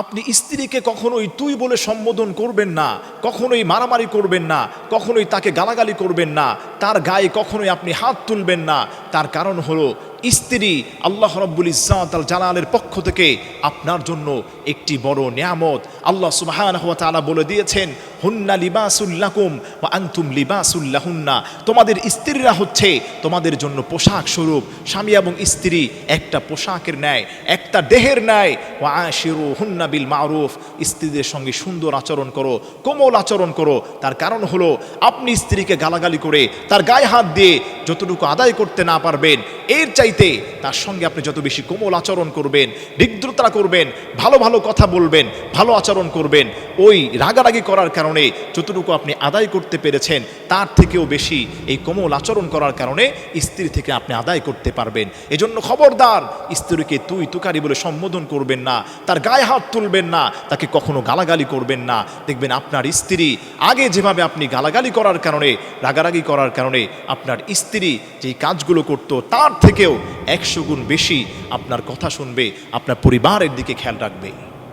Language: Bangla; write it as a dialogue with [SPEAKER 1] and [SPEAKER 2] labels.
[SPEAKER 1] আপনি স্ত্রীকে কখনোই তুই বলে সম্বোধন করবেন না, কখনোই মারামারি করবেন না, কখনোই তাকে গালাগালি করবেন না, তার গায়ে কখনোই আপনি হাত তুলবেন না। তার কারণ হলো স্ত্রী আল্লাহ রাব্বুল ইজ্জাত আল জালালের পক্ষ থেকে আপনার জন্য একটি বড় নিয়ামত। আল্লাহ সুবহানাহু ওয়া তাআলা বলে দিয়েছেন, হুন্না লিবাসুল লাকুম ওয়া আনতুম লিবাসুল লাহুন্না। তোমাদের স্ত্রীরা হচ্ছে তোমাদের জন্য পোশাক স্বরূপ। স্বামী এবং স্ত্রী একটা পোশাকের ন্যায়, একটা দেহের ন্যায়। ওয়া আশিরুহুন্না বিল মারুফ, স্ত্রীদের সঙ্গে সুন্দর আচরণ করো, কোমল আচরণ করো। তার কারণ হলো আপনি স্ত্রীকে গালাগালি করে তার গায়ে হাত দিয়ে যতটুকু আদায় করতে না পারবেন, এর চাইতে তার সঙ্গে আপনি যত বেশি কোমল আচরণ করবেন, হৃদ্রতা করবেন, ভালো ভালো কথা বলবেন, ভালো আচরণ করবেন, ওই রাগারাগি করার কারণে যতটুকু আপনি আদায় করতে পেরেছেন তার থেকেও বেশি এই কোমল আচরণ করার কারণে স্ত্রী থেকে আপনি আদায় করতে পারবেন। এজন্য খবরদার, স্ত্রীকে তুই তুকারি বলে সম্বোধন করবেন না, তার গায়ে হাত তুলবেন না, তাকে কখনো গালাগালি করবেন না। দেখবেন আপনার স্ত্রী আগে যেভাবে আপনি গালাগালি করার কারণে, রাগারাগি করার কারণে আপনার স্ত্রী যেই কাজগুলো করতো তার থেকেও 100 গুণ বেশি আপনার কথা শুনবে, আপনার পরিবারের দিকে খেয়াল রাখবে।